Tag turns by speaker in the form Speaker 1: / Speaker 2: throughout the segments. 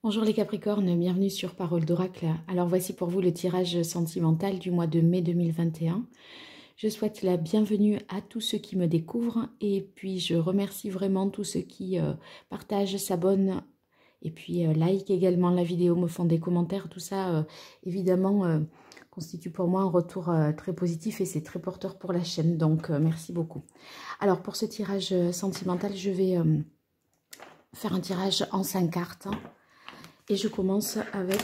Speaker 1: Bonjour les Capricornes, bienvenue sur Parole d'Oracle. Alors voici pour vous le tirage sentimental du mois de mai 2021. Je souhaite la bienvenue à tous ceux qui me découvrent et puis je remercie vraiment tous ceux qui partagent, s'abonnent et puis like également la vidéo, me font des commentaires. Tout ça évidemment constitue pour moi un retour très positif et c'est très porteur pour la chaîne, donc merci beaucoup. Alors pour ce tirage sentimental, je vais faire un tirage en 5 cartes. Et je commence avec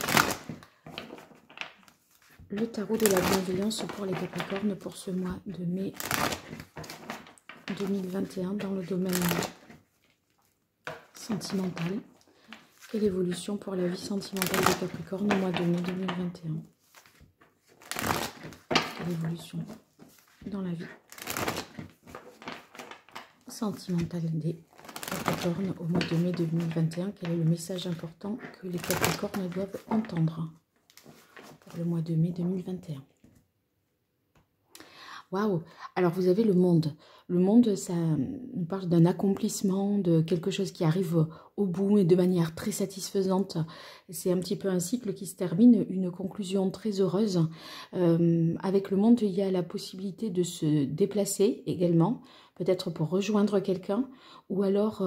Speaker 1: le tarot de la bienveillance pour les Capricornes pour ce mois de mai 2021 dans le domaine sentimental et l'évolution pour la vie sentimentale des Capricornes au mois de mai 2021. L'évolution dans la vie sentimentale des Capricorne au mois de mai 2021, quel est le message important que les Capricornes doivent entendre pour le mois de mai 2021? Waouh! Alors vous avez le monde. Le monde, ça nous parle d'un accomplissement, de quelque chose qui arrive au bout et de manière très satisfaisante. C'est un petit peu un cycle qui se termine, une conclusion très heureuse. Avec le monde, il y a la possibilité de se déplacer également, peut-être pour rejoindre quelqu'un, ou alors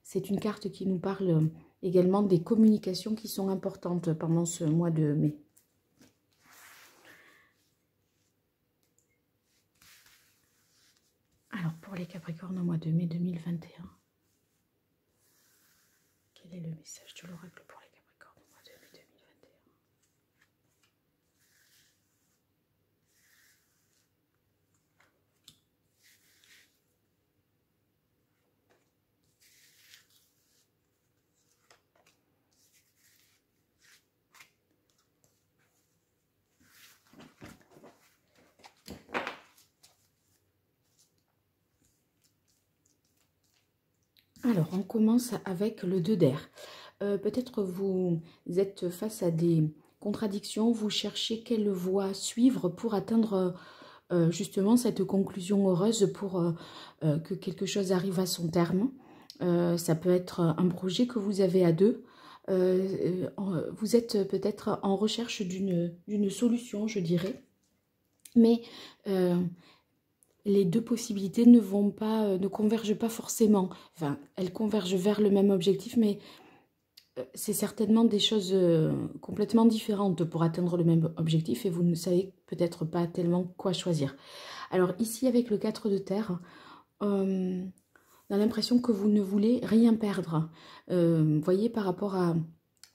Speaker 1: c'est une carte qui nous parle également des communications qui sont importantes pendant ce mois de mai. Alors, pour les Capricornes au mois de mai 2021, quel est le message de l'oracle pour les Capricornes au mois de mai 2021? Alors, on commence avec le 2 d'air. Peut-être vous êtes face à des contradictions, vous cherchez quelle voie suivre pour atteindre justement cette conclusion heureuse, pour que quelque chose arrive à son terme. Ça peut être un projet que vous avez à deux. Vous êtes peut-être en recherche d'une solution, je dirais. Mais les deux possibilités ne convergent pas forcément. Enfin, elles convergent vers le même objectif, mais c'est certainement des choses complètement différentes pour atteindre le même objectif et vous ne savez peut-être pas tellement quoi choisir. Alors ici, avec le 4 de terre, on a l'impression que vous ne voulez rien perdre. Vous voyez, par rapport à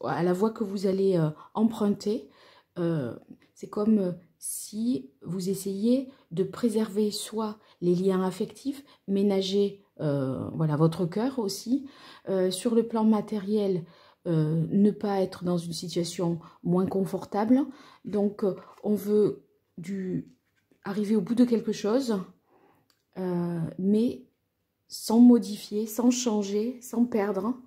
Speaker 1: la voie que vous allez emprunter, c'est comme si vous essayez de préserver soit les liens affectifs, ménager voilà, votre cœur aussi. Sur le plan matériel, ne pas être dans une situation moins confortable. Donc, on veut arriver au bout de quelque chose, mais sans modifier, sans changer, sans perdre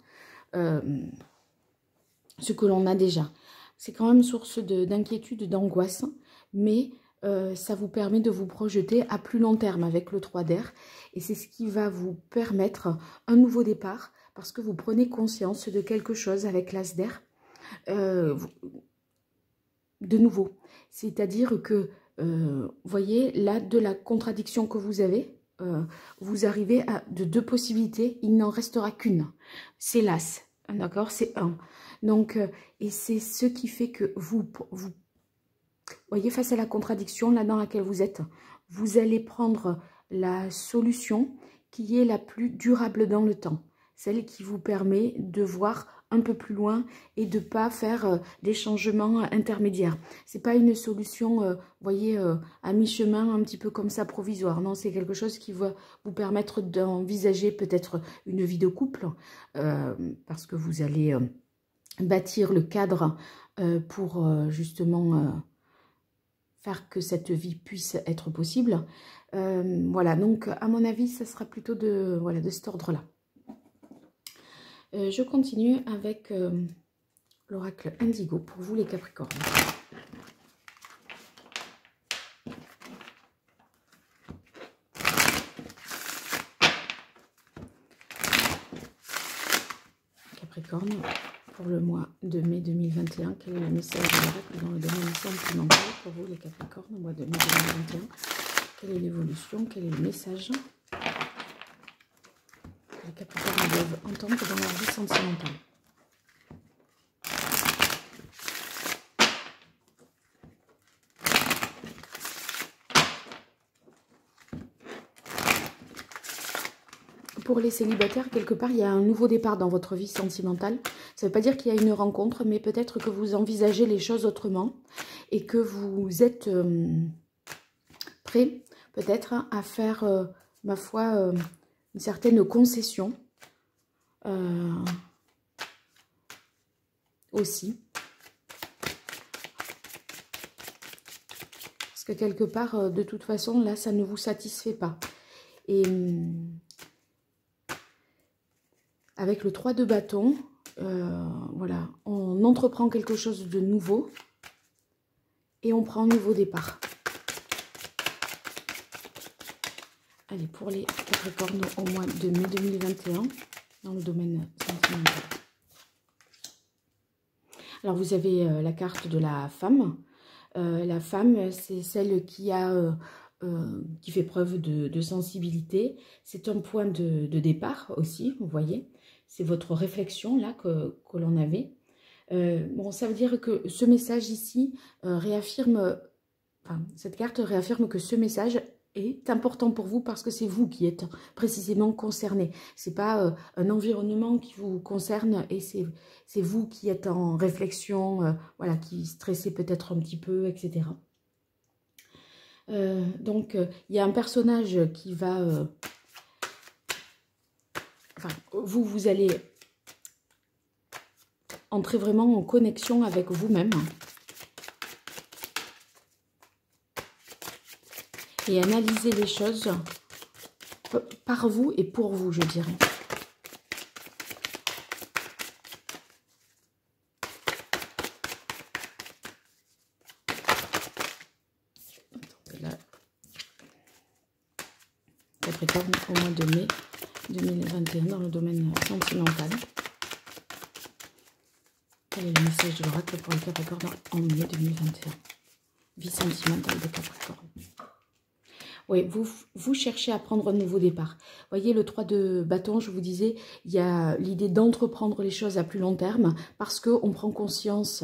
Speaker 1: ce que l'on a déjà. C'est quand même source d'inquiétude, d'angoisse, mais ça vous permet de vous projeter à plus long terme avec le 3 d'air. Et c'est ce qui va vous permettre un nouveau départ, parce que vous prenez conscience de quelque chose avec l'As d'air de nouveau. C'est-à-dire que, voyez, là, de la contradiction que vous avez, vous arrivez à de deux possibilités, il n'en restera qu'une. C'est l'As, d'accord? C'est un. Donc, et c'est ce qui fait que vous voyez, face à la contradiction là dans laquelle vous êtes, vous allez prendre la solution qui est la plus durable dans le temps. Celle qui vous permet de voir un peu plus loin et de ne pas faire des changements intermédiaires. Ce n'est pas une solution, voyez, à mi-chemin, un petit peu comme ça, provisoire. Non, c'est quelque chose qui va vous permettre d'envisager peut-être une vie de couple, parce que vous allez bâtir le cadre pour justement faire que cette vie puisse être possible. Voilà, donc à mon avis, ça sera plutôt de cet ordre-là. Je continue avec l'oracle Indigo pour vous les Capricornes. Capricorne, pour le mois de mai 2021. Quel est le message de l'oracle dans le domaine sentimental pour vous les Capricornes au mois de mai 2021? Quelle est l'évolution? Quel est le message que les Capricornes doivent entendre dans leur vie sentimentale? Pour les célibataires, quelque part, il y a un nouveau départ dans votre vie sentimentale. Ça ne veut pas dire qu'il y a une rencontre, mais peut-être que vous envisagez les choses autrement et que vous êtes prêt, peut-être, à faire, ma foi, une certaine concession aussi. Parce que quelque part, de toute façon, là, ça ne vous satisfait pas. Et avec le 3 de bâton, voilà, on entreprend quelque chose de nouveau et on prend un nouveau départ. Allez, pour les Capricornes au mois de mai 2021, dans le domaine sentimental. Alors, vous avez la carte de la femme. La femme, c'est celle qui a... qui fait preuve de sensibilité. C'est un point de départ aussi, vous voyez. C'est votre réflexion là que l'on avait. Bon, ça veut dire que ce message ici réaffirme, enfin, cette carte réaffirme que ce message est important pour vous parce que c'est vous qui êtes précisément concerné. C'est pas un environnement qui vous concerne et c'est vous qui êtes en réflexion, voilà, qui stressez peut-être un petit peu, etc. Donc, il y a un personnage qui va... enfin, vous allez entrer vraiment en connexion avec vous-même. Et analyser les choses par vous et pour vous, je dirais. Capricorne au mois de mai 2021 dans le domaine sentimental. Quel est le message de l'oracle pour les Capricornes en mai 2021? Vie sentimentale des Capricornes. Oui, vous cherchez à prendre un nouveau départ. Vous voyez, le 3 de bâton, je vous disais, il y a l'idée d'entreprendre les choses à plus long terme parce qu'on prend conscience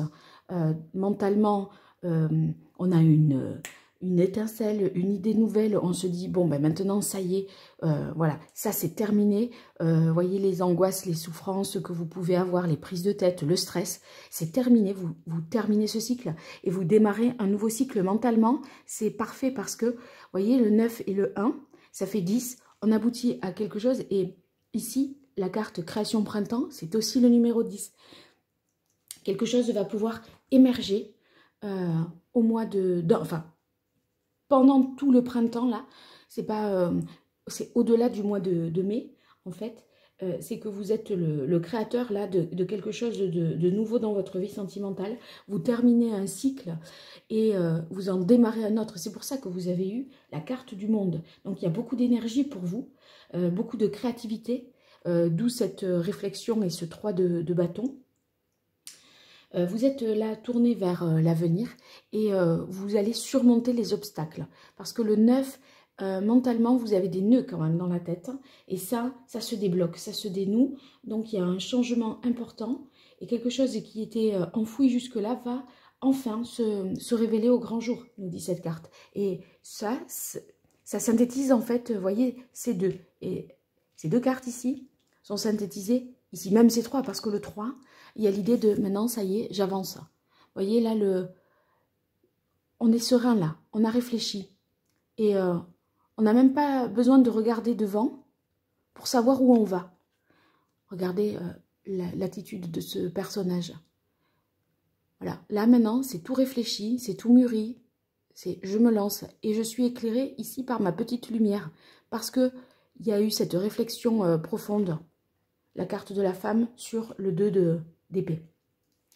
Speaker 1: mentalement, on a une étincelle, une idée nouvelle, on se dit, bon, ben maintenant, ça y est, voilà, ça c'est terminé. Voyez les angoisses, les souffrances que vous pouvez avoir, les prises de tête, le stress, c'est terminé, vous terminez ce cycle et vous démarrez un nouveau cycle mentalement. C'est parfait parce que, voyez, le 9 et le 1, ça fait 10, on aboutit à quelque chose et ici, la carte création printemps, c'est aussi le numéro 10. Quelque chose va pouvoir émerger au mois enfin, pendant tout le printemps, là, c'est au-delà du mois de mai, en fait, c'est que vous êtes le créateur, là, de quelque chose de nouveau dans votre vie sentimentale. Vous terminez un cycle et vous en démarrez un autre. C'est pour ça que vous avez eu la carte du monde. Donc, il y a beaucoup d'énergie pour vous, beaucoup de créativité, d'où cette réflexion et ce 3 de bâton. Vous êtes là tourné vers l'avenir et vous allez surmonter les obstacles. Parce que le 9, mentalement, vous avez des nœuds quand même dans la tête. Et ça se débloque, ça se dénoue. Donc, il y a un changement important. Et quelque chose qui était enfoui jusque-là va enfin se révéler au grand jour, nous dit cette carte. Et ça synthétise en fait, vous voyez, ces deux. Et ces deux cartes ici sont synthétisées ici, même ces trois, parce que le 3... il y a l'idée de maintenant, ça y est, j'avance. Vous voyez, là, on est serein, là. On a réfléchi. Et on n'a même pas besoin de regarder devant pour savoir où on va. Regardez l'attitude de ce personnage. Voilà. Là, maintenant, c'est tout réfléchi, c'est tout mûri. C'est je me lance. Et je suis éclairée ici par ma petite lumière. Parce qu'il y a eu cette réflexion profonde. La carte de la femme sur le 2 d'épée.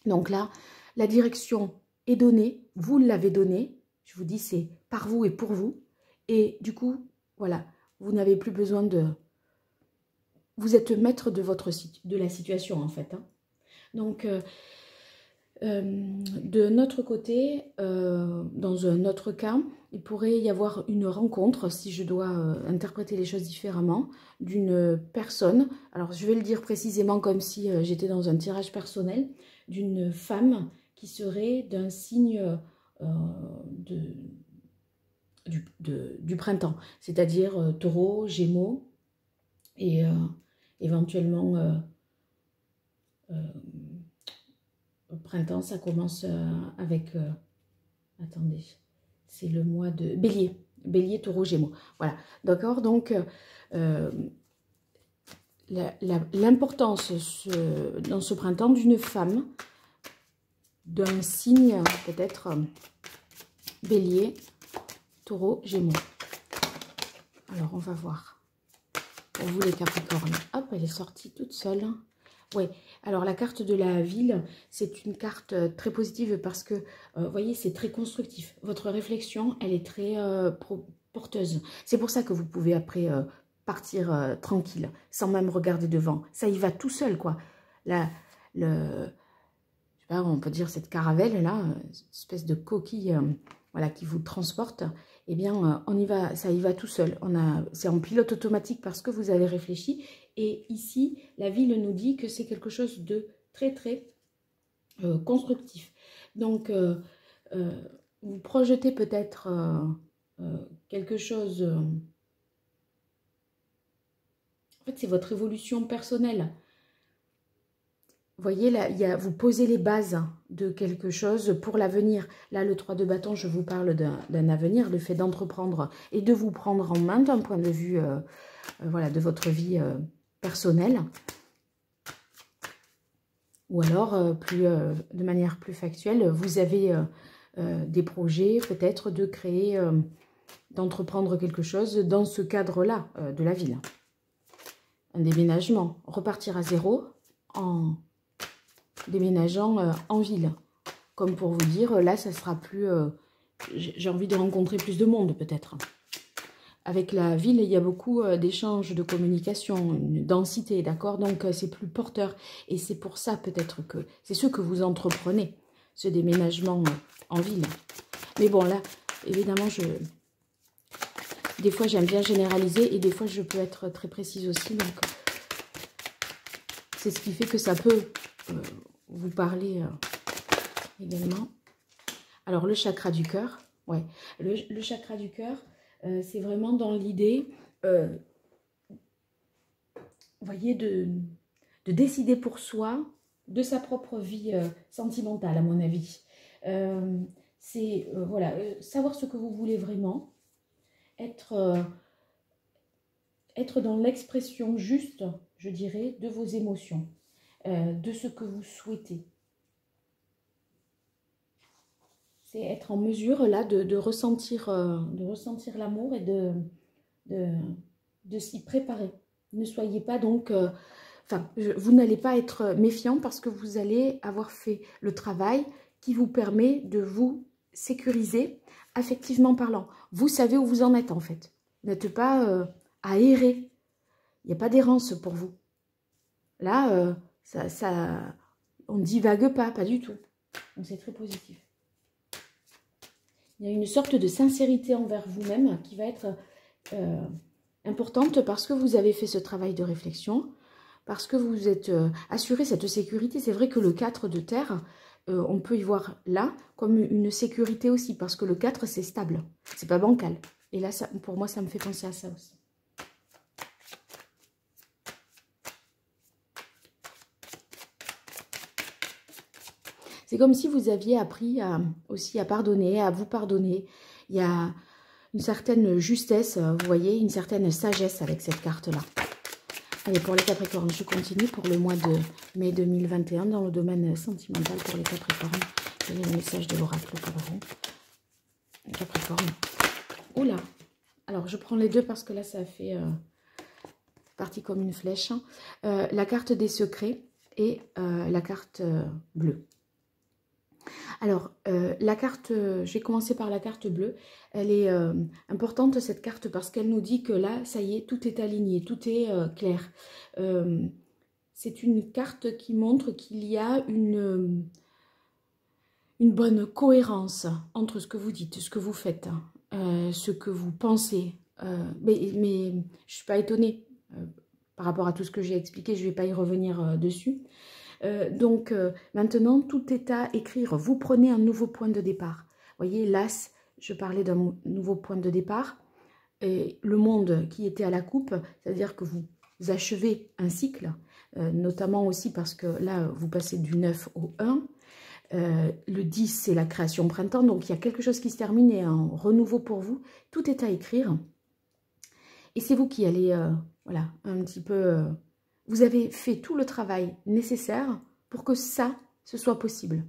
Speaker 1: Donc là, la direction est donnée, vous l'avez donnée, je vous dis c'est par vous et pour vous, et du coup, voilà, vous n'avez plus besoin de... Vous êtes maître de la situation en fait. Hein. Donc, de notre côté, dans un autre cas, il pourrait y avoir une rencontre, si je dois interpréter les choses différemment, d'une personne, alors je vais le dire précisément comme si j'étais dans un tirage personnel, d'une femme qui serait d'un signe du printemps, c'est-à-dire taureau, gémeaux, et éventuellement au printemps, ça commence avec... attendez, c'est le mois de bélier. Bélier, taureau, gémeaux. Voilà, d'accord. Donc, l'importance dans ce printemps d'une femme, d'un signe peut-être bélier, taureau, gémeaux. Alors, on va voir. Pour vous les Capricornes. Hop, elle est sortie toute seule. Oui, alors la carte de la ville, c'est une carte très positive parce que, vous voyez, c'est très constructif. Votre réflexion, elle est très porteuse. C'est pour ça que vous pouvez après partir tranquille, sans même regarder devant. Ça y va tout seul, quoi. Là, je sais pas, on peut dire cette caravelle-là, cette espèce de coquille voilà, qui vous transporte, eh bien, on y va, ça y va tout seul. C'est en pilote automatique parce que vous avez réfléchi. Et ici, la ville nous dit que c'est quelque chose de très, très constructif. Donc, vous projetez peut-être quelque chose... en fait, c'est votre évolution personnelle. Vous voyez, là, vous posez les bases de quelque chose pour l'avenir. Là, le 3 de bâton, je vous parle d'un avenir, le fait d'entreprendre et de vous prendre en main d'un point de vue voilà, de votre vie personnelle. Ou alors, de manière plus factuelle, vous avez des projets peut-être de créer, d'entreprendre quelque chose dans ce cadre-là de la ville. Un déménagement, repartir à zéro en déménageant en ville. Comme pour vous dire, là, ça sera plus... j'ai envie de rencontrer plus de monde, peut-être. Avec la ville, il y a beaucoup d'échanges, de communication, une densité, d'accord? Donc, c'est plus porteur. Et c'est pour ça, peut-être, que c'est ce que vous entreprenez, ce déménagement en ville. Mais bon, là, évidemment, des fois, j'aime bien généraliser et des fois, je peux être très précise aussi. Donc, c'est ce qui fait que ça peut vous parler également. Alors, le chakra du cœur, ouais. Le chakra du cœur, c'est vraiment dans l'idée, vous voyez, de décider pour soi, de sa propre vie sentimentale, à mon avis. C'est, voilà, savoir ce que vous voulez vraiment, être dans l'expression juste, je dirais, de vos émotions, de ce que vous souhaitez. C'est être en mesure, là, de ressentir l'amour et de s'y préparer. Ne soyez pas donc... vous n'allez pas être méfiant parce que vous allez avoir fait le travail qui vous permet de vous sécuriser affectivement parlant. Vous savez où vous en êtes, en fait. Vous n'êtes pas à errer. Il n'y a pas d'errance pour vous. Là, on ne divague pas du tout. Donc, c'est très positif. Il y a une sorte de sincérité envers vous-même qui va être importante parce que vous avez fait ce travail de réflexion, parce que vous êtes assuré cette sécurité. C'est vrai que le 4 de terre, on peut y voir là comme une sécurité aussi, parce que le 4, c'est stable, c'est pas bancal. Et là, ça, pour moi, ça me fait penser à ça aussi. C'est comme si vous aviez appris aussi à pardonner, à vous pardonner. Il y a une certaine justesse, vous voyez, une certaine sagesse avec cette carte-là. Allez, pour les Capricornes, je continue pour le mois de mai 2021 dans le domaine sentimental pour les Capricornes. Quel est le message de l'oracle pour vous, les Capricornes? Oula! Alors, je prends les deux parce que là, ça fait partie comme une flèche. La carte des secrets et la carte bleue. Alors, la carte, je vais commencer par la carte bleue. Elle est importante, cette carte, parce qu'elle nous dit que là, ça y est, tout est aligné, tout est clair. c'est une carte qui montre qu'il y a une bonne cohérence entre ce que vous dites, ce que vous faites, ce que vous pensez. Mais je ne suis pas étonnée par rapport à tout ce que j'ai expliqué, je ne vais pas y revenir dessus. Donc maintenant, tout est à écrire. Vous prenez un nouveau point de départ. Vous voyez, l'As, je parlais d'un nouveau point de départ. Et le monde qui était à la coupe, c'est-à-dire que vous achevez un cycle, notamment aussi parce que là, vous passez du 9 au 1. Le 10, c'est la création printemps, donc il y a quelque chose qui se termine et un renouveau pour vous. Tout est à écrire. Et c'est vous qui allez, voilà, un petit peu... vous avez fait tout le travail nécessaire pour que ça, ce soit possible.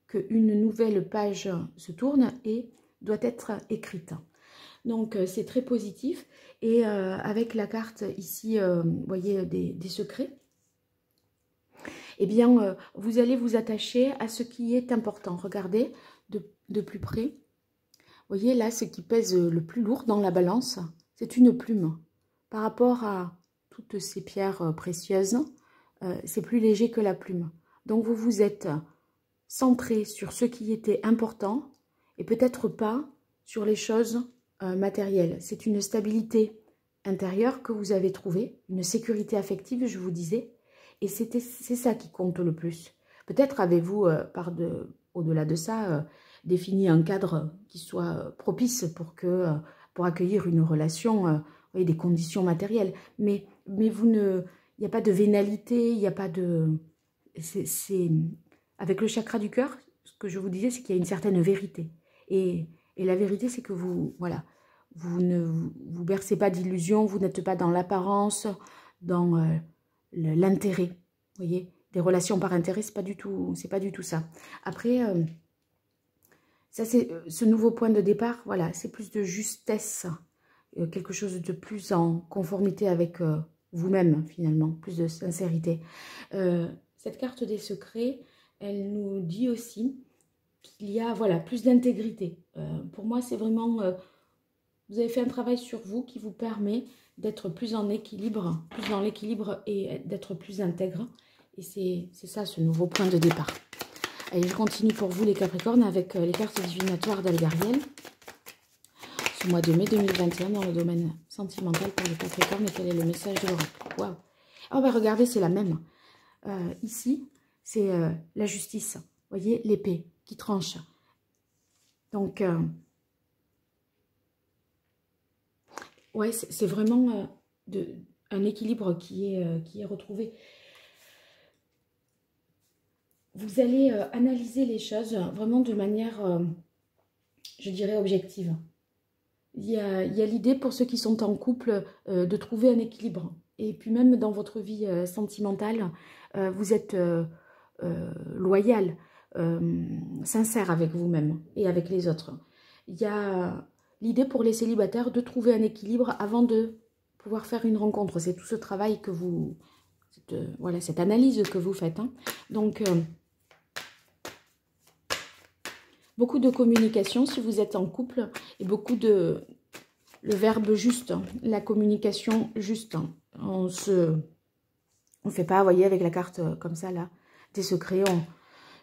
Speaker 1: Qu'une nouvelle page se tourne et doit être écrite. Donc, c'est très positif. Et avec la carte ici, vous voyez, des secrets, eh bien, vous allez vous attacher à ce qui est important. Regardez de plus près. Vous voyez, là, ce qui pèse le plus lourd dans la balance, c'est une plume. Par rapport à toutes ces pierres précieuses, c'est plus léger que la plume. Donc, vous vous êtes centré sur ce qui était important et peut-être pas sur les choses matérielles. C'est une stabilité intérieure que vous avez trouvée, une sécurité affective, je vous disais, et c'est ça qui compte le plus. Peut-être avez-vous, au-delà de ça, défini un cadre qui soit propice pour accueillir une relation, voyez, des conditions matérielles. Mais vous ne, il n'y a pas de vénalité, il n'y a pas de... Avec le chakra du cœur, ce que je vous disais, c'est qu'il y a une certaine vérité. Et la vérité, c'est que vous, voilà, vous ne vous bercez pas d'illusions, vous n'êtes pas dans l'apparence, dans l'intérêt. Vous voyez, des relations par intérêt, c'est pas du tout ça. Après, ça c'est ce nouveau point de départ, voilà, c'est plus de justesse, quelque chose de plus en conformité avec vous-même finalement, plus de sincérité. Cette carte des secrets, elle nous dit aussi qu'il y a, voilà, plus d'intégrité. Pour moi, c'est vraiment, vous avez fait un travail sur vous qui vous permet d'être plus en équilibre, plus dans l'équilibre et d'être plus intègre. Et c'est ça, ce nouveau point de départ. Allez, je continue pour vous, les Capricornes, avec les cartes divinatoires d'Algariel. Ce mois de mai 2021, dans le domaine sentimental pour les Capricornes, et quel est le message de l'oracle? Waouh! Oh, bah regardez, c'est la même. Ici, c'est la justice. Vous voyez, l'épée qui tranche. Donc, ouais, c'est vraiment un équilibre qui est retrouvé. Vous allez analyser les choses vraiment de manière, je dirais, objective. Il y a l'idée pour ceux qui sont en couple de trouver un équilibre. Et puis même dans votre vie sentimentale, vous êtes loyal, sincère avec vous-même et avec les autres. Il y a l'idée pour les célibataires de trouver un équilibre avant de pouvoir faire une rencontre. C'est tout ce travail que vous... voilà, cette analyse que vous faites. Hein. Donc, beaucoup de communication si vous êtes en couple et beaucoup de... le verbe juste, la communication juste. On fait pas, vous voyez, avec la carte comme ça, là, des secrets,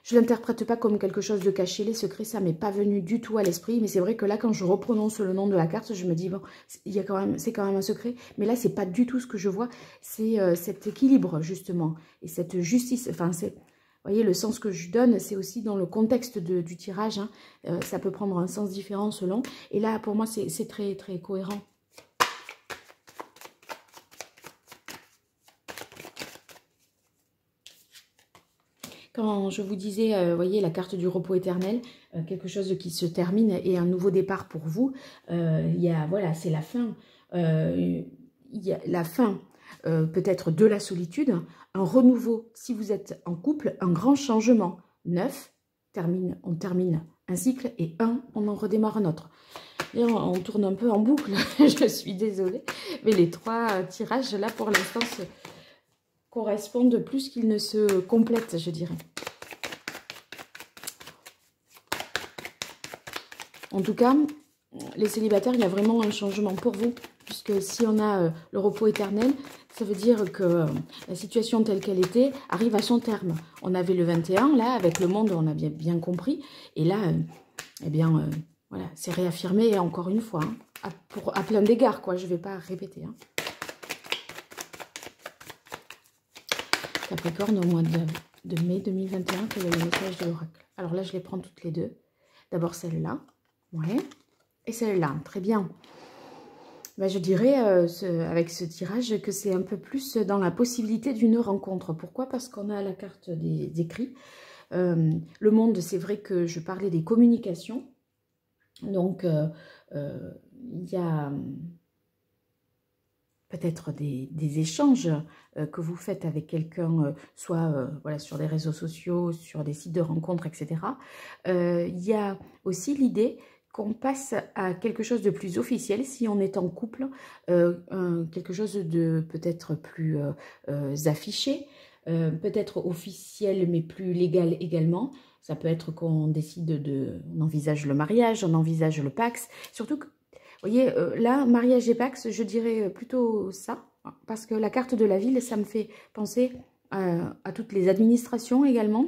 Speaker 1: je ne l'interprète pas comme quelque chose de caché. Les secrets, ça m'est pas venu du tout à l'esprit. Mais c'est vrai que là, quand je reprononce le nom de la carte, je me dis, bon, c'est quand même un secret. Mais là, c'est pas du tout ce que je vois. C'est cet équilibre, justement. Et cette justice. Enfin, c'est... Vous voyez, le sens que je donne, c'est aussi dans le contexte du tirage. Hein. Ça peut prendre un sens différent selon. Et là, pour moi, c'est très, très cohérent. Quand je vous disais, vous voyez, la carte du repos éternel, quelque chose qui se termine et un nouveau départ pour vous, il y a, voilà, c'est la fin. Il y a la fin peut-être de la solitude, un renouveau si vous êtes en couple, un grand changement. 9, on termine un cycle et 1, on en redémarre un autre. Et on tourne un peu en boucle, je suis désolée, mais les 3 tirages là pour l'instant correspondent plus qu'ils ne se complètent, je dirais. En tout cas, les célibataires, il y a vraiment un changement pour vous. Puisque si on a le repos éternel, ça veut dire que la situation telle qu'elle était arrive à son terme. On avait le 21, là, avec le monde, on a bien compris. Et là, eh bien, voilà, c'est réaffirmé encore une fois, hein, à plein d'égards, quoi. Je ne vais pas répéter. Hein. Capricorne, au mois de mai 2021, quel est le message de l'oracle? Alors là, je les prends toutes les deux. D'abord celle-là, ouais, et celle-là, très bien. Ben, je dirais, avec ce tirage, que c'est un peu plus dans la possibilité d'une rencontre. Pourquoi? Parce qu'on a la carte des écrits. Le monde, c'est vrai que je parlais des communications. Donc, il y a peut-être des échanges que vous faites avec quelqu'un, soit voilà, sur les réseaux sociaux, sur des sites de rencontres, etc. Il y a aussi l'idée qu'on passe à quelque chose de plus officiel si on est en couple, quelque chose de peut-être plus affiché, peut-être officiel mais plus légal également. Ça peut être qu'on décide on envisage le mariage, on envisage le Pacs, surtout que, vous voyez, là, mariage et Pacs, je dirais plutôt ça, parce que la carte de la ville, ça me fait penser à toutes les administrations également.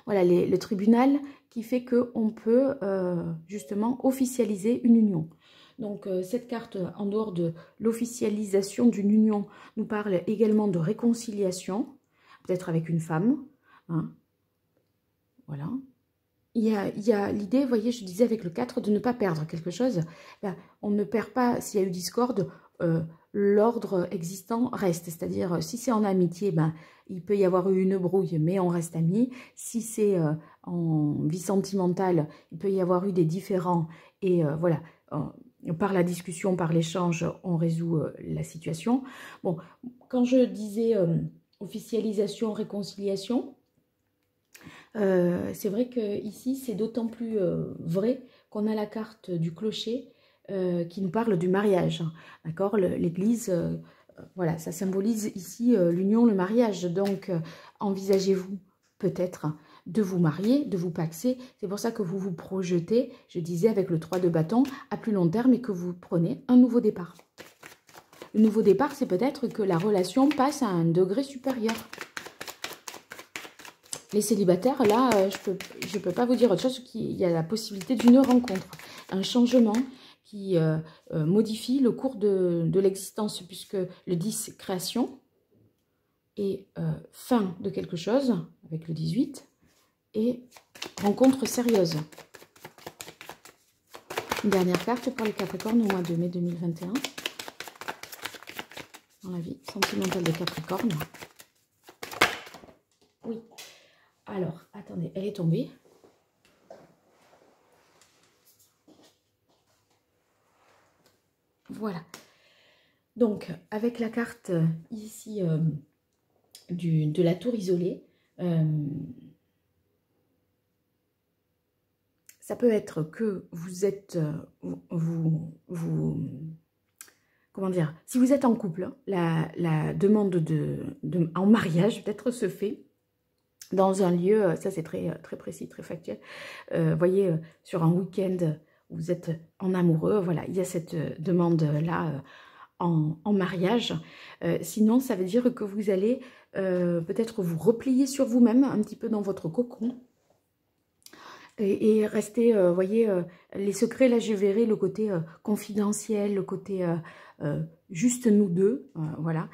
Speaker 1: Voilà, le tribunal qui fait qu'on peut justement officialiser une union. Donc cette carte, en dehors de l'officialisation d'une union, nous parle également de réconciliation, peut-être avec une femme. Hein. Voilà. Il y a l'idée, vous voyez, je disais avec le 4, de ne pas perdre quelque chose. Ben, on ne perd pas, s'il y a eu discorde, l'ordre existant reste. C'est-à-dire, si c'est en amitié, ben, il peut y avoir eu une brouille, mais on reste amis. Si c'est en vie sentimentale, il peut y avoir eu des différends. Et voilà, par la discussion, par l'échange, on résout la situation. Bon, quand je disais officialisation, réconciliation, c'est vrai que ici c'est d'autant plus vrai qu'on a la carte du clocher qui nous parle du mariage. D'accord, l'église, voilà, ça symbolise ici l'union, le mariage. Donc, envisagez-vous peut-être de vous marier, de vous paxer. C'est pour ça que vous vous projetez, je disais, avec le 3 de bâton, à plus long terme et que vous prenez un nouveau départ. Le nouveau départ, c'est peut-être que la relation passe à un degré supérieur. Les célibataires, là, je peux pas vous dire autre chose qu'il y a la possibilité d'une rencontre, un changement qui modifie le cours de l'existence, puisque le 10, création, et fin de quelque chose, avec le 18, et rencontre sérieuse. Une dernière carte pour les Capricornes au mois de mai 2021, dans la vie sentimentale des Capricornes. Oui. Alors, attendez, elle est tombée. Voilà. Donc, avec la carte ici de la tour isolée, ça peut être que vous êtes, comment dire, si vous êtes en couple, la demande en mariage peut-être se fait dans un lieu, ça c'est très précis, très factuel. Voyez, sur un week-end, vous êtes en amoureux, voilà, il y a cette demande-là en mariage. Sinon, ça veut dire que vous allez peut-être vous replier sur vous-même, un petit peu dans votre cocon, et rester, voyez, les secrets, là je verrai le côté confidentiel, le côté juste nous deux, voilà,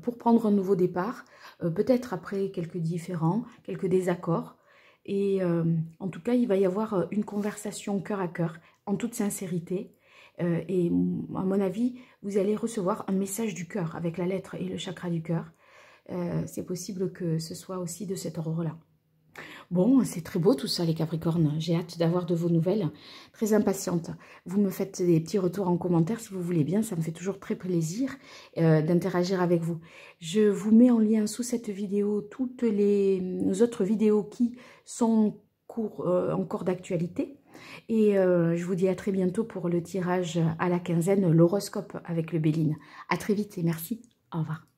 Speaker 1: pour prendre un nouveau départ, peut-être après quelques différends, quelques désaccords, et en tout cas il va y avoir une conversation cœur à cœur, en toute sincérité, et à mon avis, vous allez recevoir un message du cœur avec la lettre et le chakra du cœur. C'est possible que ce soit aussi de cet ordre-là. Bon, c'est très beau tout ça les Capricornes, j'ai hâte d'avoir de vos nouvelles, très impatiente. Vous me faites des petits retours en commentaire si vous voulez bien, ça me fait toujours très plaisir d'interagir avec vous. Je vous mets en lien sous cette vidéo toutes les autres vidéos qui sont encore d'actualité. Et je vous dis à très bientôt pour le tirage à la quinzaine, l'horoscope avec le Béline. À très vite et merci, au revoir.